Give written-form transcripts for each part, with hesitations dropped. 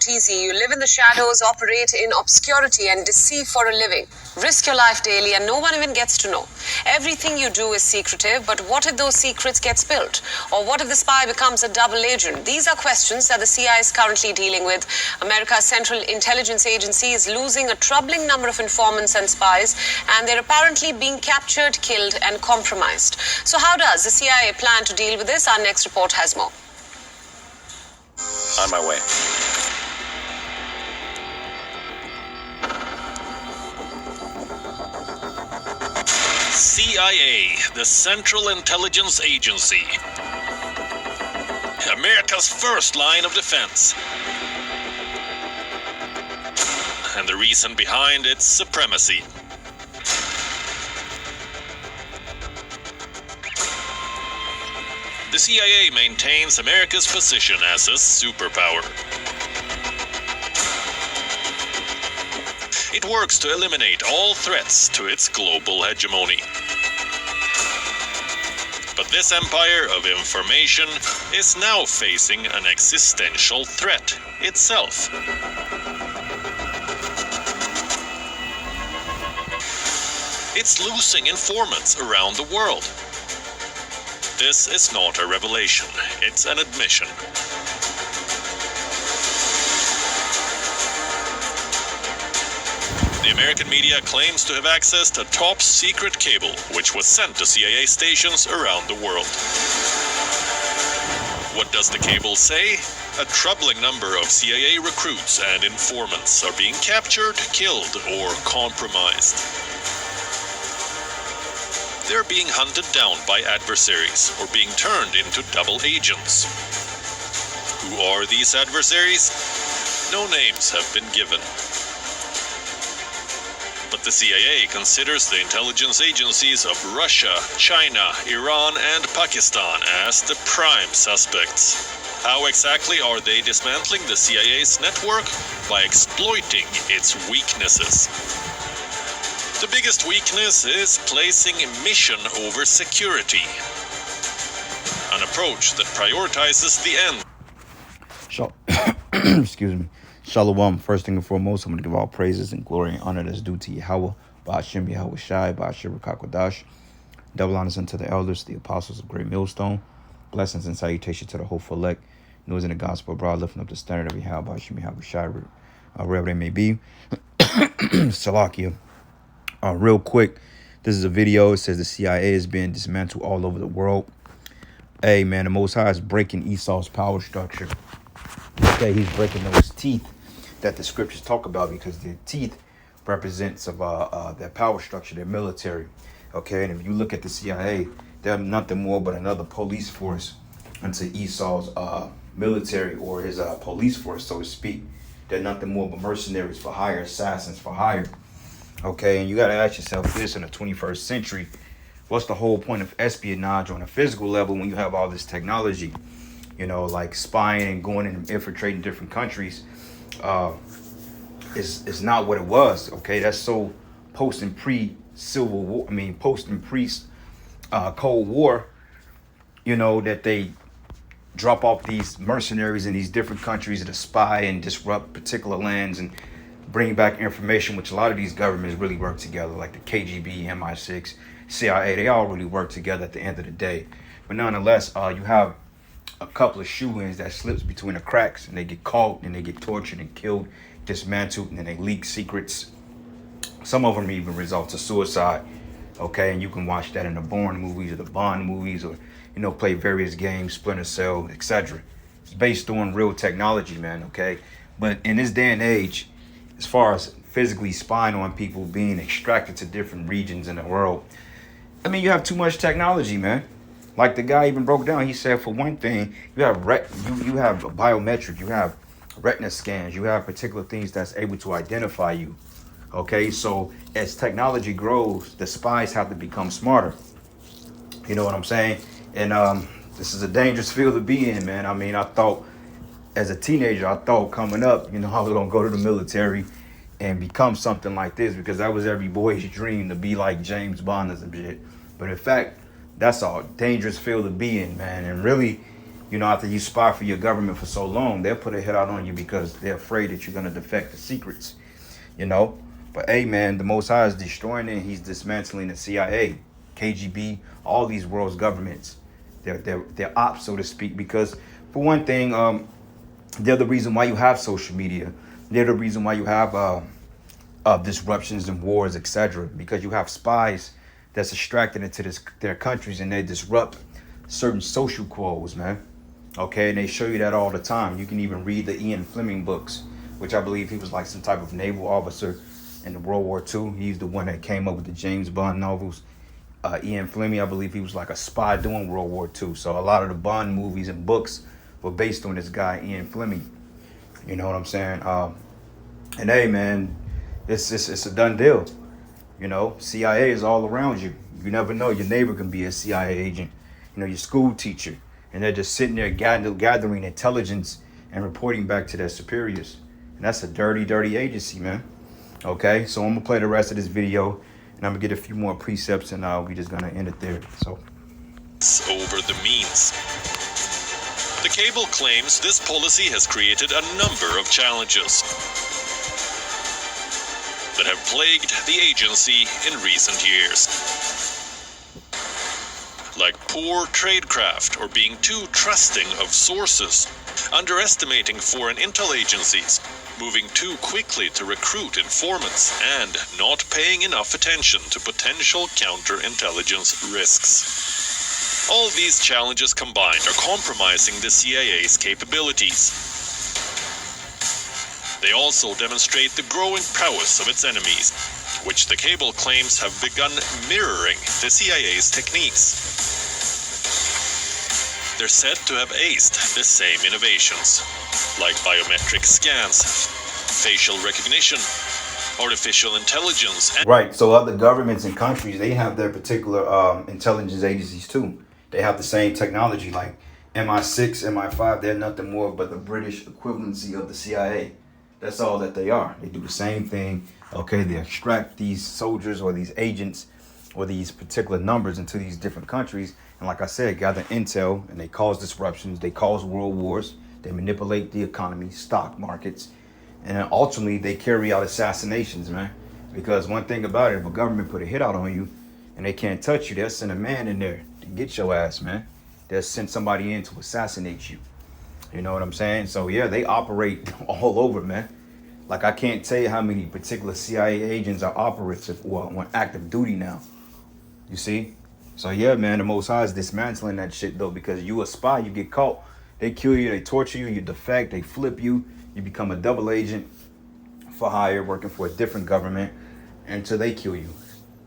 not easy. You live in the shadows, operate in obscurity, and deceive for a living. Risk your life daily, and no one even gets to know. Everything you do is secretive, but what if those secrets get spilled? Or what if the spy becomes a double agent? These are questions that the CIA is currently dealing with. America's Central Intelligence Agency is losing a troubling number of informants and spies, and they're apparently being captured, killed, and compromised. So how does the CIA plan to deal with this? Our next report has more. On my way. C.I.A., the Central Intelligence Agency. America's first line of defense. And the reason behind its supremacy. The CIA maintains America's position as a superpower. It works to eliminate all threats to its global hegemony. But this empire of information is now facing an existential threat itself. It's losing informants around the world. This is not a revelation, it's an admission. The American media claims to have access to top-secret cable, which was sent to CIA stations around the world. What does the cable say? A troubling number of CIA recruits and informants are being captured, killed, or compromised. They're being hunted down by adversaries or being turned into double agents. Who are these adversaries? No names have been given. But the CIA considers the intelligence agencies of Russia, China, Iran, and Pakistan as the prime suspects. How exactly are they dismantling the CIA's network? By exploiting its weaknesses. The biggest weakness is placing mission over security. An approach that prioritizes the end. Excuse me. Shalom. First thing and foremost, I'm going to give all praises and glory and honor that's due to Yahweh, Ba'ashem Yahweh Shai, Ba'ashem Rakakwadash. Double honors unto the elders, the apostles of Great Millstone. Blessings and salutation to the hopeful elect. News in the gospel abroad, lifting up the standard of Yahweh, Ba'ashem Yahweh Shai, wherever they may be. Salakia. Real quick, this is a video. It says the CIA is being dismantled all over the world. Hey, man, the Most High is breaking Esau's power structure. Okay, he's breaking those teeth that the scriptures talk about, because the teeth represents of their power structure, their military. Okay, and if you look at the CIA, they're nothing more but another police force unto Esau's military, or his police force, so to speak. They're nothing more but mercenaries for hire, assassins for hire. Okay, and you got to ask yourself this: in the 21st century, what's the whole point of espionage on a physical level when you have all this technology? You know, like spying and going and infiltrating different countries is not what it was. Okay, that's so post and pre-Civil War. I mean, post and pre-Cold War. You know, that they drop off these mercenaries in these different countries to spy and disrupt particular lands and bring back information, which a lot of these governments really work together, like the KGB, MI6, C.I.A. They all really work together at the end of the day. But nonetheless, you have a couple of shoe-ins that slips between the cracks, and they get caught and they get tortured and killed, dismantled, and then they leak secrets. Some of them even result to suicide. Okay, and you can watch that in the Bourne movies or the Bond movies, or play various games, Splinter Cell, etc. It's based on real technology, man. Okay, but in this day and age, as far as physically spying on people, being extracted to different regions in the world, I mean, you have too much technology, man. Like the guy even broke down, he said, for one thing, you have you have biometric, you have retina scans, you have particular things that's able to identify you. Okay, so as technology grows, the spies have to become smarter. You know what I'm saying? And this is a dangerous field to be in, man. I mean, I thought as a teenager, coming up, I was gonna go to the military and become something like this, because that was every boy's dream, to be like James Bond or some shit. But in fact, that's a dangerous field to be in, man. And really, You know, after you spy for your government for so long, they'll put a hit out on you because they're afraid that you're gonna defect the secrets. You know, but hey, man, the Most High is destroying it. He's dismantling the CIA, KGB, all these world's governments. They're ops, so to speak, because for one thing, they're the reason why you have social media. They're the reason why you have disruptions and wars, etc. Because you have spies that's extracted into their countries and they disrupt certain social quos, man. Okay, and they show you that all the time. You can even read the Ian Fleming books, which I believe he was like some type of naval officer in the World War II. He's the one that came up with the James Bond novels. Ian Fleming, I believe he was like a spy during World War II. So a lot of the Bond movies and books were based on this guy, Ian Fleming. You know what I'm saying? And hey, man, it's a done deal. You know, CIA is all around you. You never know. Your neighbor can be a CIA agent. You know, your school teacher. And they're just sitting there gathering intelligence and reporting back to their superiors. And that's a dirty, dirty agency, man. Okay, so I'm going to play the rest of this video. And I'm going to get a few more precepts. And we're just going to end it there. So, over the means. The cable claims this policy has created a number of challenges that have plagued the agency in recent years, like poor tradecraft or being too trusting of sources, underestimating foreign intel agencies, moving too quickly to recruit informants, and not paying enough attention to potential counterintelligence risks. All these challenges combined are compromising the CIA's capabilities. They also demonstrate the growing prowess of its enemies, which the cable claims have begun mirroring the CIA's techniques. They're said to have aced the same innovations, like biometric scans, facial recognition, artificial intelligence, and right. So other governments and countries, they have their particular intelligence agencies too. They have the same technology, like MI6, MI5. They're nothing more but the British equivalency of the CIA. That's all that they are. They do the same thing. Okay, they extract these soldiers or these agents or these particular numbers into these different countries. And like I said, gather intel, and they cause disruptions. They cause world wars. They manipulate the economy, stock markets. And then ultimately, they carry out assassinations, man. Because one thing about it, if a government put a hit out on you and they can't touch you, they'll send a man in there to get your ass, man. They'll send somebody in to assassinate you. You know what I'm saying? So yeah, they operate all over, man. Like I can't tell you how many particular CIA agents are operative or on active duty now. You see? So yeah, man, the Most High is dismantling that shit though, because you a spy, you get caught, they kill you, they torture you, you defect, they flip you, you become a double agent for hire, working for a different government until they kill you.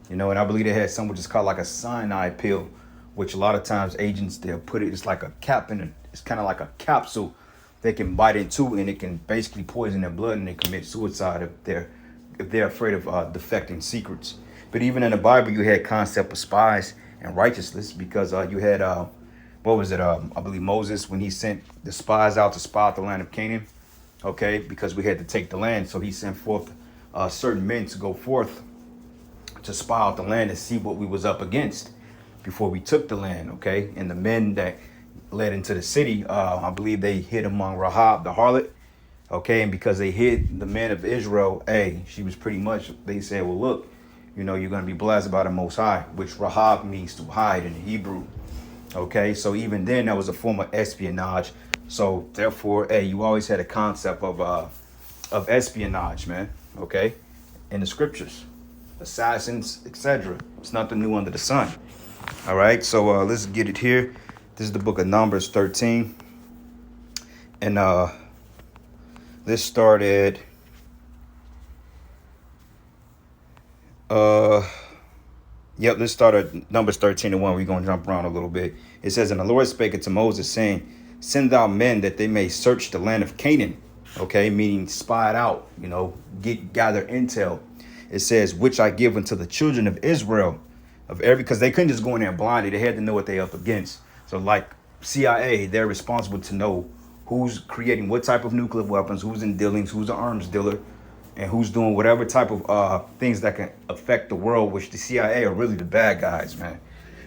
You know, and I believe they had something which is called like a cyanide pill, which a lot of times agents, they'll put it, it's like a cap in it. It's kind of like a capsule they can bite into, and it can basically poison their blood, and they commit suicide if they're afraid of defecting secrets. But even in the Bible, you had concept of spies and righteousness, because you had what was it? I believe Moses, when he sent the spies out to spy out the land of Canaan. Okay, because we had to take the land, so he sent forth certain men to go forth to spy out the land and see what we was up against before we took the land. Okay, and the men that led into the city, I believe they hid among Rahab the harlot. Okay, and because they hid the men of Israel, she was pretty much, they said, well, look, you know, you're going to be blessed by the Most High, which Rahab means to hide in the Hebrew. Okay, so even then that was a form of espionage. So therefore, you always had a concept of espionage, man. Okay, in the scriptures, assassins, etc. It's nothing new under the sun. All right, so let's get it here. This is the book of Numbers 13. And let's start at let's start at Numbers 13:1. We're gonna jump around a little bit. It says, and the Lord spake unto Moses, saying, send thou men that they may search the land of Canaan. Okay, meaning spy it out, you know, gather intel. It says, which I give unto the children of Israel, because they couldn't just go in there blindly. They had to know what they up against. So like CIA, they're responsible to know who's creating what type of nuclear weapons, who's in dealings, who's an arms dealer, and who's doing whatever type of things that can affect the world, which the CIA are really the bad guys, man.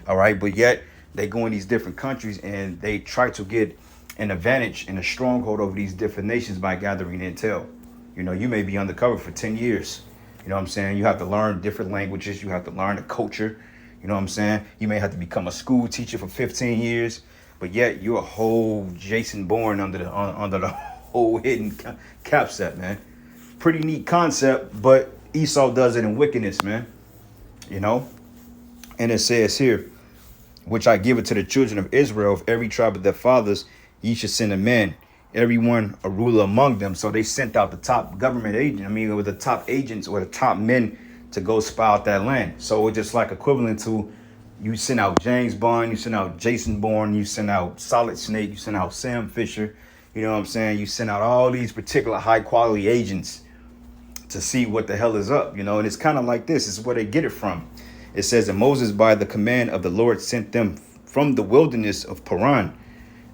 All right, but yet they go in these different countries and they try to get an advantage and a stronghold over these different nations by gathering intel. You know, you may be undercover for 10 years. You know what I'm saying? You have to learn different languages. You have to learn the culture. You know what I'm saying? You may have to become a school teacher for 15 years, but yet you're a whole Jason Bourne under the whole hidden cap set, man. Pretty neat concept, but Esau does it in wickedness, man. You know? And it says here, which I give it to the children of Israel, of every tribe of their fathers, ye should send a man, every one a ruler among them. So they sent out the top government agent. I mean, it was the top agents or the top men to go spy out that land. So it's just like equivalent to you send out James Bond, you send out Jason Bourne, you send out Solid Snake, you send out Sam Fisher. You know what I'm saying? You send out all these particular high quality agents to see what the hell is up, you know. And it's kind of like this. It's where they get it from. It says that Moses, by the command of the Lord, sent them from the wilderness of Paran.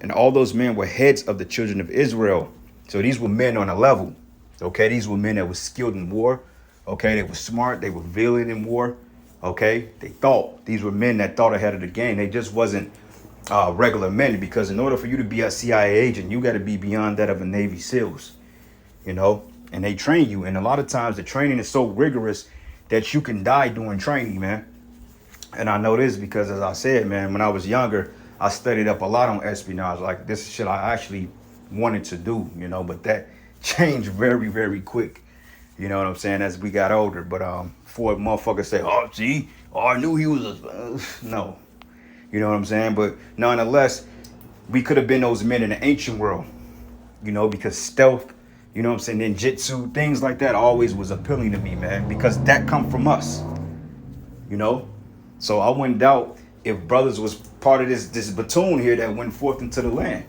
And all those men were heads of the children of Israel. So these were men on a level. Okay, these were men that were skilled in war. Okay, they were smart. They were valiant in war. Okay, they thought. These were men that thought ahead of the game. They just wasn't regular men, because in order for you to be a CIA agent, you got to be beyond that of a Navy SEALs. You know, and they train you. And a lot of times the training is so rigorous that you can die during training, man. And I know this because, as I said, man, when I was younger, I studied up a lot on espionage. Like, this shit I actually wanted to do, you know, but that changed very, very quick. You know what I'm saying? As we got older. But before motherfuckers say, oh, gee, oh, I knew he was a... no. You know what I'm saying? But nonetheless, we could have been those men in the ancient world, you know, because stealth, you know what I'm saying, ninjutsu, things like that always was appealing to me, man, because that come from us, you know? So I wouldn't doubt if brothers was part of this platoon here that went forth into the land,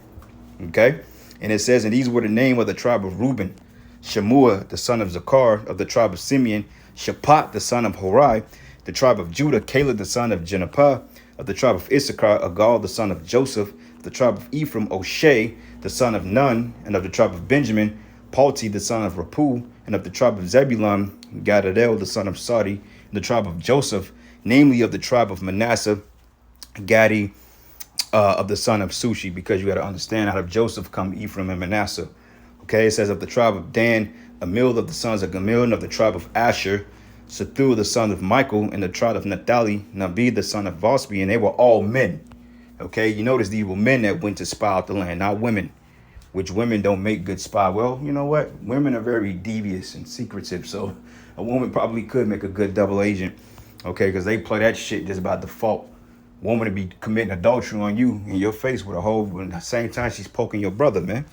okay? And it says, and these were the name of the tribe of Reuben, Shemua, the son of Zakar, of the tribe of Simeon, Shaphat, the son of Hori, the tribe of Judah, Caleb, the son of Jenapah, of the tribe of Issachar, Agal, the son of Joseph, of the tribe of Ephraim, O'Shea, the son of Nun, and of the tribe of Benjamin, Palti, the son of Rapu, and of the tribe of Zebulun, Gadadel, the son of Sadi, and the tribe of Joseph, namely of the tribe of Manasseh, Gadi, of the son of Sushi, because you got to understand, out of Joseph come Ephraim and Manasseh. Okay, it says of the tribe of Dan, Amil of the sons of Gamil, and of the tribe of Asher, Sethu the son of Michael, and the tribe of Naphtali, Nabi the son of Vosbi, and they were all men. Okay, you notice these were men that went to spy out the land, not women, which women don't make good spy. Well, you know what? Women are very devious and secretive, so a woman probably could make a good double agent. Okay, because they play that shit just by default. Woman to be committing adultery on you in your face with a hoe, but at the same time she's poking your brother, man.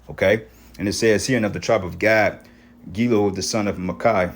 Okay, and it says here, and of the tribe of Gad, Gilo the son of Makai.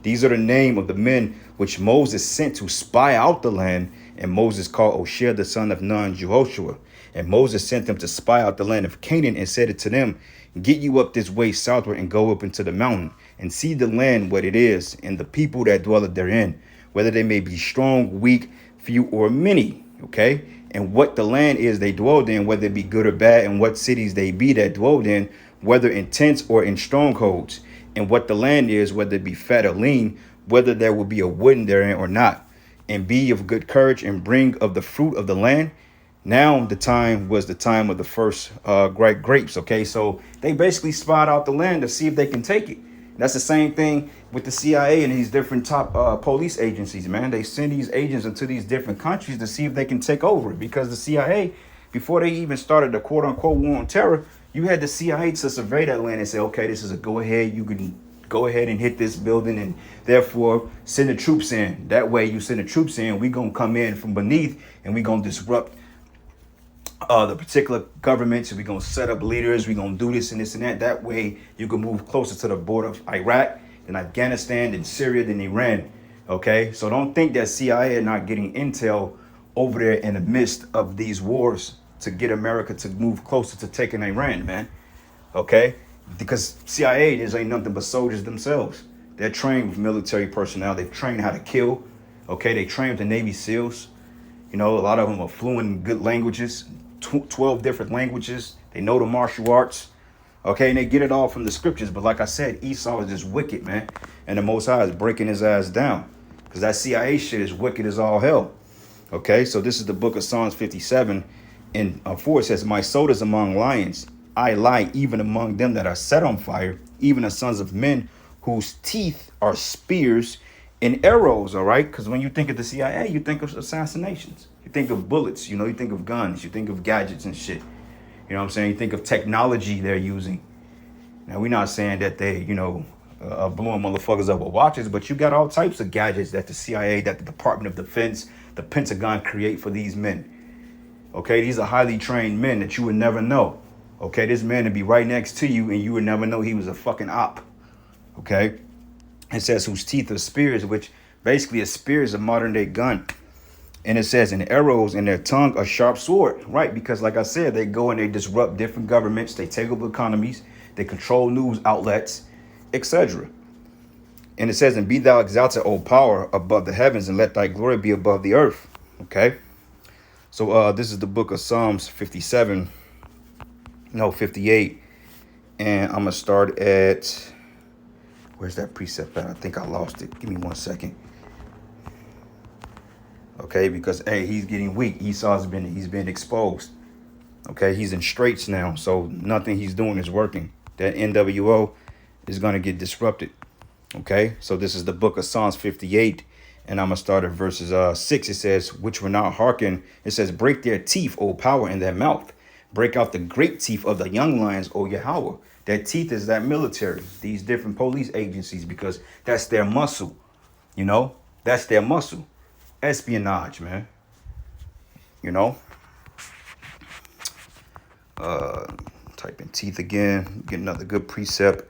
These are the name of the men which Moses sent to spy out the land. And Moses called Oshea the son of Nun Jehoshua. And Moses sent them to spy out the land of Canaan, and said it to them, get you up this way southward, and go up into the mountain, and see the land what it is, and the people that dwell therein, whether they may be strong, weak, few, or many. Okay, and what the land is they dwelled in, whether it be good or bad, and what cities they be that dwelled in, whether in tents or in strongholds, and what the land is, whether it be fat or lean, whether there will be a wooden therein or not. And be of good courage, and bring of the fruit of the land. Now the time was the time of the first ripe grapes. Okay, so they basically spied out the land to see if they can take it. That's the same thing with the CIA and these different top police agencies, man. They send these agents into these different countries to see if they can take over it, because the CIA, before they even started the quote unquote war on terror, you had the CIA to survey that land and say, okay, this is a go ahead. You can go ahead and hit this building, and therefore send the troops in. That way you send the troops in, we going to come in from beneath, and we going to disrupt the particular government. So we're going to set up leaders. We're going to do this and this and that. That way you can move closer to the border of Iraq, then Afghanistan, then Syria, then Iran. Okay, so don't think that CIA are not getting intel over there in the midst of these wars to get America to move closer to taking Iran, man. Okay, because CIA is ain't nothing but soldiers themselves. They're trained with military personnel. They've trained how to kill. Okay, they trained the Navy SEALs. You know, a lot of them are fluent in good languages, 12 different languages. They know the martial arts. Okay, and they get it all from the scriptures. But like I said, Esau is just wicked, man. And the Most High is breaking his ass down, because that CIA shit is wicked as all hell. Okay, so this is the book of Psalms 57 and 4. It says, my soul is among lions. I lie even among them that are set on fire, even the sons of men whose teeth are spears and arrows. All right, because when you think of the CIA, you think of assassinations. You think of bullets, you know, you think of guns, you think of gadgets and shit. You know what I'm saying? You think of technology they're using. Now, we're not saying that they, blowing motherfuckers up with watches, but you got all types of gadgets that the CIA, that the Department of Defense, the Pentagon create for these men. Okay, these are highly trained men that you would never know. Okay, this man would be right next to you and you would never know he was a fucking op. Okay, it says whose teeth are spears, which basically a spear is a modern day gun. And it says, and arrows in their tongue a sharp sword, right? Because like I said, they go and they disrupt different governments, they take over economies, they control news outlets, etc. And it says, and be thou exalted, O power, above the heavens, and let thy glory be above the earth. Okay. So this is the book of Psalms 58. And I'm going to start at, where's that precept at? I think I lost it. Give me 1 second. Okay, because hey, he's getting weak. Esau's he's been exposed. Okay, he's in straits now, so nothing he's doing is working. That NWO is going to get disrupted. Okay, so this is the book of Psalms 58, and I'm gonna start at verses 6. It says, which will not hearken. It says, break their teeth, O power, in their mouth. Break out the great teeth of the young lions, O Yahweh. Their teeth is that military, these different police agencies, because that's their muscle. You know, that's their muscle. Espionage, man. You know. Type in teeth again. Get another good precept.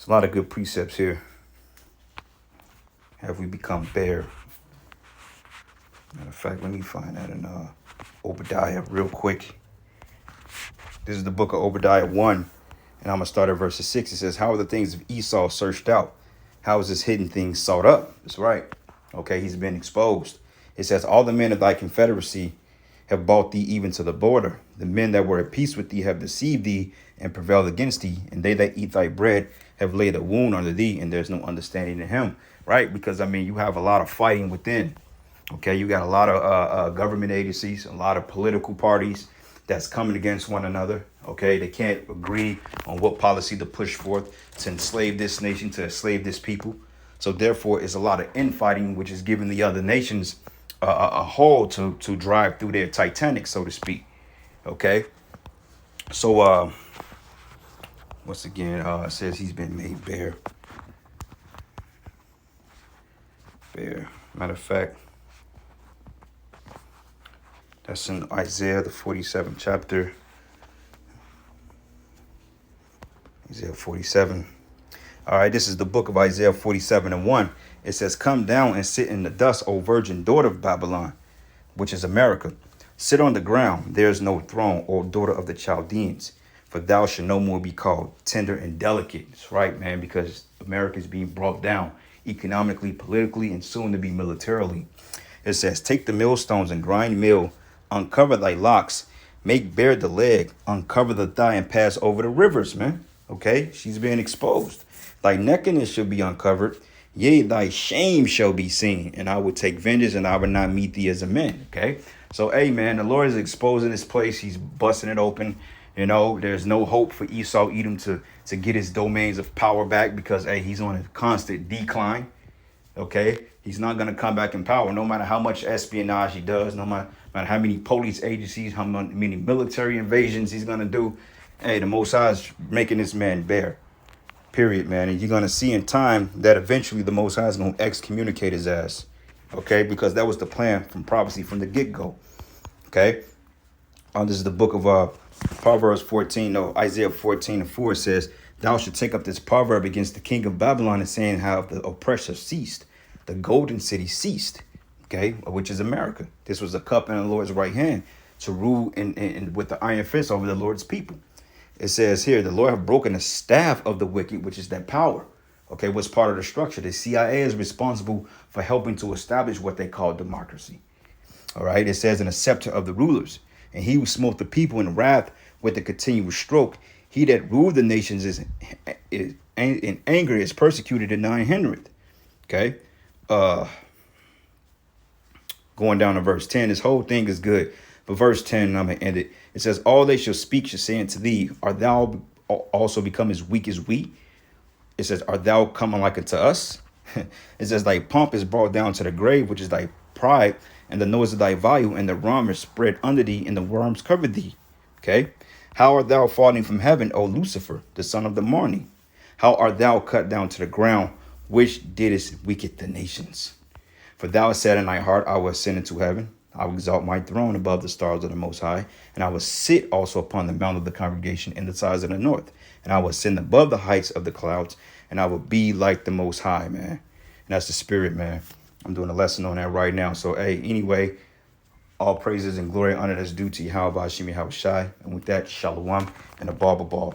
There's a lot of good precepts here. Have we become bare? Matter of fact, let me find that in Obadiah real quick. This is the book of Obadiah 1, and I'm going to start at verse 6. It says, how are the things of Esau searched out? How is this hidden thing sought up? That's right. Okay, he's been exposed. It says, all the men of thy confederacy have brought thee even to the border. The men that were at peace with thee have deceived thee and prevailed against thee. And they that eat thy bread have laid a wound under thee, and there's no understanding in him. Right? Because, I mean, you have a lot of fighting within. Okay, you got a lot of government agencies, a lot of political parties that's coming against one another. Okay, they can't agree on what policy to push forth to enslave this nation, to enslave this people. So therefore, it's a lot of infighting, which is giving the other nations a hole to drive through their Titanic, so to speak. Okay, so once again, it says he's been made bare. Bare. Matter of fact, that's in Isaiah, the 47th chapter. Isaiah 47. All right, this is the book of Isaiah 47 and 1. It says, come down and sit in the dust, O virgin daughter of Babylon, which is America. Sit on the ground. There is no throne, O daughter of the Chaldeans, for thou shalt no more be called tender and delicate. That's right, man, because America is being brought down economically, politically, and soon to be militarily. It says, take the millstones and grind meal, uncover thy locks, make bare the leg, uncover the thigh, and pass over the rivers, man. Okay, she's being exposed. Thy nakedness shall be uncovered, yea, thy shame shall be seen, and I will take vengeance, and I will not meet thee as a man. Okay, so hey, man, the Lord is exposing this place. He's busting it open. You know, there's no hope for Esau Edom to get his domains of power back, because hey, he's on a constant decline. Okay, he's not going to come back in power, no matter how much espionage he does, no matter how many police agencies, how many military invasions he's going to do. Hey, the Most High is making this man bare. Period, man. And you're going to see in time that eventually the Most High is going to excommunicate his ass. Okay, because that was the plan from prophecy from the get-go. Okay, this is the book of Proverbs 14, no, Isaiah 14 and 4 says, thou shalt take up this proverb against the king of Babylon, and saying how the oppressor ceased, the golden city ceased, okay, which is America. This was a cup in the Lord's right hand to rule in with the iron fist over the Lord's people. It says here, the Lord have broken the staff of the wicked, which is that power. Okay, what's part of the structure? The CIA is responsible for helping to establish what they call democracy. All right, it says, in a scepter of the rulers. And he who smote the people in wrath with a continuous stroke, he that ruled the nations is in anger is persecuted and not hindered. Okay. Going down to verse 10, this whole thing is good. But verse 10, I'm going to end it. It says, all they shall speak shall say unto thee, art thou also become as weak as we? It says, art thou coming like unto us? It says, thy pomp is brought down to the grave, which is thy pride, and the noise of thy value, and the realm is spread under thee, and the worms cover thee. Okay. How art thou falling from heaven, O Lucifer, the son of the morning? How art thou cut down to the ground, which didst weaken the nations? For thou hast said in thy heart, I will ascend into heaven. I will exalt my throne above the stars of the Most High. And I will sit also upon the mount of the congregation in the sides of the north. And I will ascend above the heights of the clouds. And I will be like the Most High, man. And that's the spirit, man. I'm doing a lesson on that right now. So, hey, anyway, all praises and glory and honor that's due to Yahweh Shimi Shai. And with that, shalom and a barber ball.